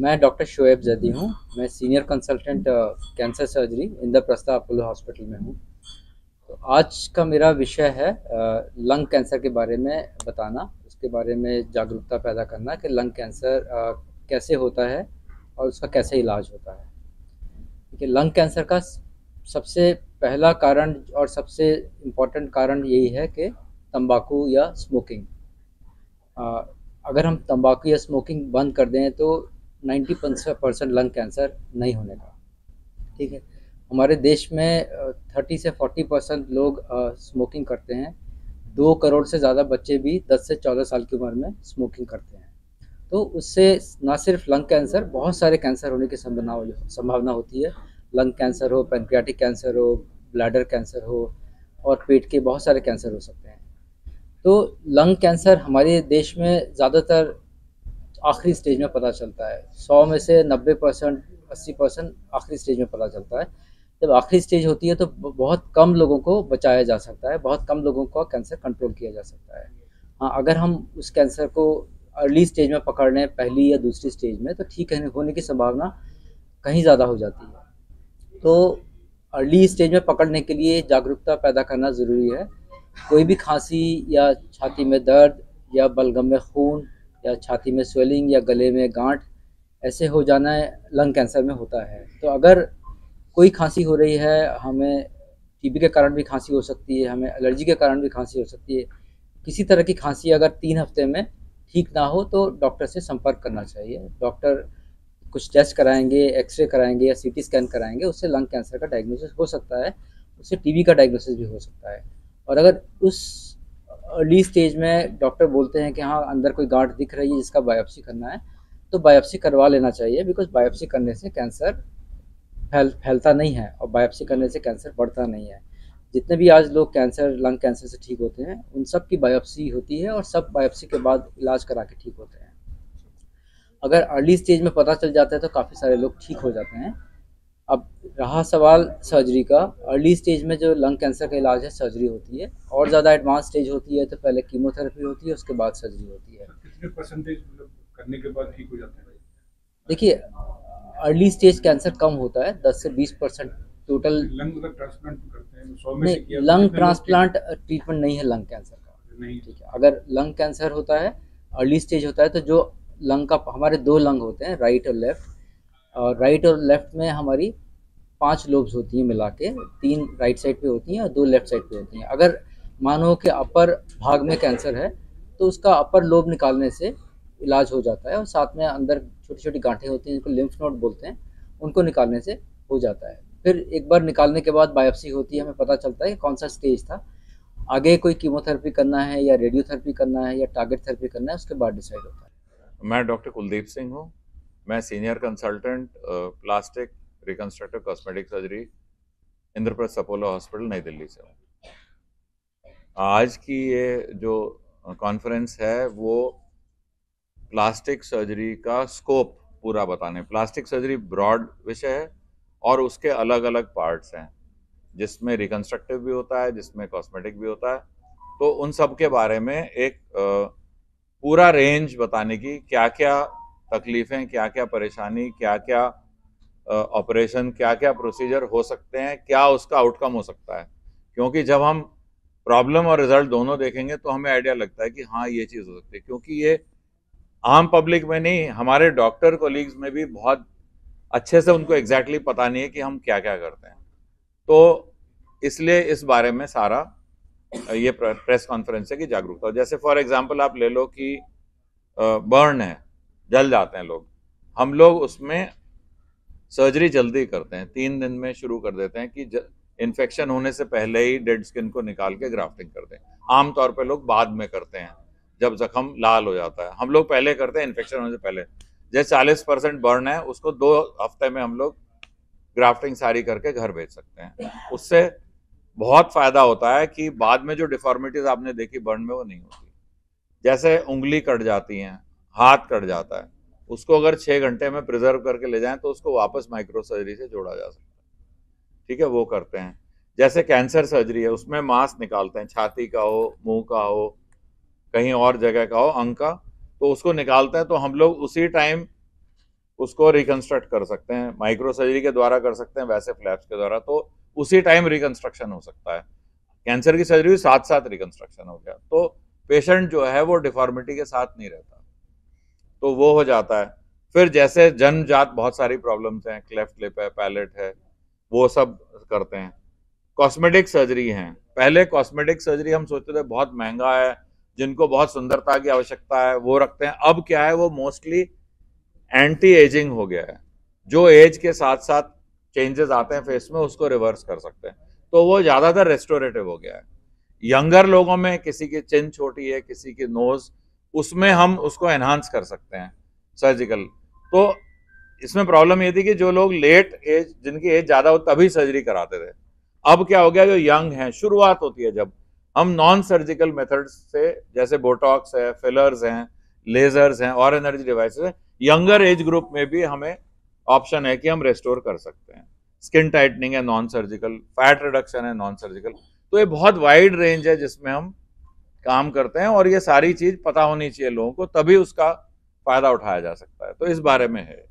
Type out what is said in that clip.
मैं डॉक्टर शोएब जैदी हूँ। मैं senior consultant cancer surgery Indraprastha Apollo hospital में हूँ। तो आज का मेरा विषय है लंग कैंसर के बारे में बताना, उसके बारे में जागरूकता पैदा करना कि लंग कैंसर कैसे होता है और उसका कैसे इलाज होता है। देखिए, लंग कैंसर का सबसे पहला कारण और सबसे इम्पोर्टेंट कारण यही है कि तंबाकू या स्मोकिंग। अ, अगर हम तंबाकू या स्मोकिंग बंद कर दें तो 90% लंग कैंसर नहीं होने का। ठीक है। हमारे देश में 30 से 40% लोग स्मोकिंग करते हैं। 2 करोड़ से ज़्यादा बच्चे भी 10 से 14 साल की उम्र में स्मोकिंग करते हैं। तो उससे ना सिर्फ लंग कैंसर, बहुत सारे कैंसर होने की संभावना होती है। लंग कैंसर हो, पैंक्रियाटिक कैंसर हो, ब्लैडर कैंसर हो और पेट के बहुत सारे कैंसर हो सकते हैं। तो लंग कैंसर हमारे देश में ज़्यादातर आखिरी स्टेज में पता चलता है। 100 में से 90%, 80% आखिरी स्टेज में पता चलता है। जब आखिरी स्टेज होती है तो बहुत कम लोगों को बचाया जा सकता है, बहुत कम लोगों का कैंसर कंट्रोल किया जा सकता है। हाँ, अगर हम उस कैंसर को अर्ली स्टेज में पकड़ लें, पहली या दूसरी स्टेज में, तो ठीक है होने की संभावना कहीं ज़्यादा हो जाती है। तो अर्ली स्टेज में पकड़ने के लिए जागरूकता पैदा करना ज़रूरी है। कोई भी खांसी या छाती में दर्द या बलगम में खून या छाती में स्वेलिंग या गले में गांठ ऐसे हो जाना लंग कैंसर में होता है। तो अगर कोई खांसी हो रही है, हमें टीबी के कारण भी खांसी हो सकती है, हमें एलर्जी के कारण भी खांसी हो सकती है, किसी तरह की खांसी अगर 3 हफ्ते में ठीक ना हो तो डॉक्टर से संपर्क करना चाहिए। डॉक्टर कुछ टेस्ट कराएंगे, एक्सरे कराएंगे या सीटी स्कैन कराएंगे, उससे लंग कैंसर का डायग्नोसिस हो सकता है, उससे टीबी का डायग्नोसिस भी हो सकता है। और अगर उस अर्ली स्टेज में डॉक्टर बोलते हैं कि हाँ अंदर कोई गांठ दिख रही है जिसका बायोप्सी करना है, तो बायोप्सी करवा लेना चाहिए। बिकॉज बायोप्सी करने से कैंसर फैलता नहीं है और बायोप्सी करने से कैंसर बढ़ता नहीं है। जितने भी आज लोग लंग कैंसर से ठीक होते हैं, उन सब की बायोप्सी होती है और सब बायोप्सी के बाद इलाज करा के ठीक होते हैं। अगर अर्ली स्टेज में पता चल जाता है तो काफ़ी सारे लोग ठीक हो जाते हैं। अब रहा सवाल सर्जरी का, अर्ली स्टेज में जो लंग कैंसर का इलाज है सर्जरी होती है, और ज़्यादा एडवांस स्टेज होती है तो पहले कीमोथेरेपी होती है, उसके बाद सर्जरी होती है। कितने परसेंटेज मतलब करने के बाद ठीक हो जाते हैं? देखिए, अर्ली स्टेज कैंसर कम होता है, 10 से 20% टोटल। लंग मतलब ट्रांसप्लांट करते हैं 100 में नहीं, से किया तो लंग कितने लोग ठीक ट्रांसप्लांट ट्रीटमेंट नहीं है लंग कैंसर का। नहीं? ठीक है, अगर लंग कैंसर होता है, अर्ली स्टेज होता है, तो जो लंग का, हमारे 2 लंग होते हैं, राइट और लेफ्ट। और राइट और लेफ्ट में हमारी 5 लोब्स होती हैं मिला के, 3 राइट साइड पे होती हैं और 2 लेफ्ट साइड पे होती हैं। अगर मानो कि अपर भाग में कैंसर है तो उसका अपर लोब निकालने से इलाज हो जाता है, और साथ में अंदर छोटी छोटी गांठें होती हैं जिनको लिम्फ नोड बोलते हैं, उनको निकालने से हो जाता है। फिर एक बार निकालने के बाद बायोप्सी होती है, हमें पता चलता है कि कौन सा स्टेज था, आगे कोई कीमोथेरेपी करना है या रेडियोथेरेपी करना है या टारगेट थेरेपी करना है, उसके बाद डिसाइड होता है। मैं डॉक्टर कुलदीप सिंह हूँ। मैं senior consultant plastic reconstructive cosmetic surgery Indraprastha Apollo hospital नई दिल्ली से हूँ। आज की ये जो कॉन्फ्रेंस है वो प्लास्टिक सर्जरी का स्कोप पूरा बताने। प्लास्टिक सर्जरी ब्रॉड विषय है और उसके अलग अलग पार्ट्स हैं, जिसमें रिकंस्ट्रक्टिव भी होता है, जिसमें कॉस्मेटिक भी होता है। तो उन सब के बारे में एक पूरा रेंज बताने की, क्या क्या तकलीफें, क्या क्या परेशानी, क्या क्या ऑपरेशन, क्या क्या प्रोसीजर हो सकते हैं, क्या उसका आउटकम हो सकता है। क्योंकि जब हम प्रॉब्लम और रिजल्ट दोनों देखेंगे तो हमें आइडिया लगता है कि हाँ ये चीज़ हो सकती है। क्योंकि ये आम पब्लिक में नहीं, हमारे डॉक्टर कोलीग्स में भी बहुत अच्छे से उनको एग्जैक्टली पता नहीं है कि हम क्या क्या करते हैं। तो इसलिए इस बारे में सारा ये प्रेस कॉन्फ्रेंस है कि जागरूकता। जैसे फॉर एग्जांपल आप ले लो कि बर्न है, जल जाते हैं लोग, हम लोग उसमें सर्जरी जल्दी करते हैं, 3 दिन में शुरू कर देते हैं कि इन्फेक्शन होने से पहले ही डेड स्किन को निकाल के ग्राफ्टिंग करते हैं। आमतौर पे लोग बाद में करते हैं जब जख्म लाल हो जाता है, हम लोग पहले करते हैं इन्फेक्शन होने से पहले। जैसे 40% बर्न है उसको 2 हफ्ते में हम लोग ग्राफ्टिंग सारी करके घर भेज सकते हैं। उससे बहुत फायदा होता है कि बाद में जो डिफॉर्मिटीज आपने देखी बर्न में वो नहीं होती। जैसे उंगली कट जाती है, हाथ कट जाता है, उसको अगर 6 घंटे में प्रिजर्व करके ले जाएं तो उसको वापस माइक्रो सर्जरी से जोड़ा जा सकता है। ठीक है, वो करते हैं। जैसे कैंसर सर्जरी है, उसमें मांस निकालते हैं, छाती का हो, मुंह का हो, कहीं और जगह का हो, अंग का, तो उसको निकालते हैं। तो हम लोग उसी टाइम उसको रिकंस्ट्रक्ट कर सकते हैं, माइक्रो सर्जरी के द्वारा कर सकते हैं, वैसे फ्लैप्स के द्वारा, तो उसी टाइम रिकंस्ट्रक्शन हो सकता है। कैंसर की सर्जरी साथ साथ रिकंस्ट्रक्शन हो गया तो पेशेंट जो है वो डिफॉर्मिटी के साथ नहीं रहता, तो वो हो जाता है। फिर जैसे जन्मजात बहुत सारी प्रॉब्लम्स हैं, क्लेफ्ट लिप है, पैलेट है, वो सब करते हैं। कॉस्मेटिक सर्जरी हैं, पहले कॉस्मेटिक सर्जरी हम सोचते थे बहुत महंगा है, जिनको बहुत सुंदरता की आवश्यकता है वो रखते हैं। अब क्या है, वो मोस्टली एंटी एजिंग हो गया है, जो एज के साथ साथ चेंजेस आते हैं फेस में उसको रिवर्स कर सकते हैं, तो वो ज्यादातर रेस्टोरेटिव हो गया है। यंगर लोगों में किसी की चिन छोटी है, किसी की नोज, उसमें हम उसको एनहांस कर सकते हैं सर्जिकल। तो इसमें प्रॉब्लम ये थी कि जो लोग लेट एज, जिनकी एज ज्यादा हो, तभी सर्जरी कराते थे। अब क्या हो गया, जो यंग है, शुरुआत होती है जब, हम नॉन सर्जिकल मेथड्स से, जैसे बोटॉक्स है, फिलर्स हैं, लेजर्स हैं और एनर्जी डिवाइसेस हैं, यंगर एज ग्रुप में भी हमें ऑप्शन है कि हम रेस्टोर कर सकते हैं। स्किन टाइटनिंग है नॉन सर्जिकल, फैट रिडक्शन है नॉन सर्जिकल, तो ये बहुत वाइड रेंज है जिसमें हम काम करते हैं, और ये सारी चीज पता होनी चाहिए लोगों को, तभी उसका फायदा उठाया जा सकता है। तो इस बारे में है।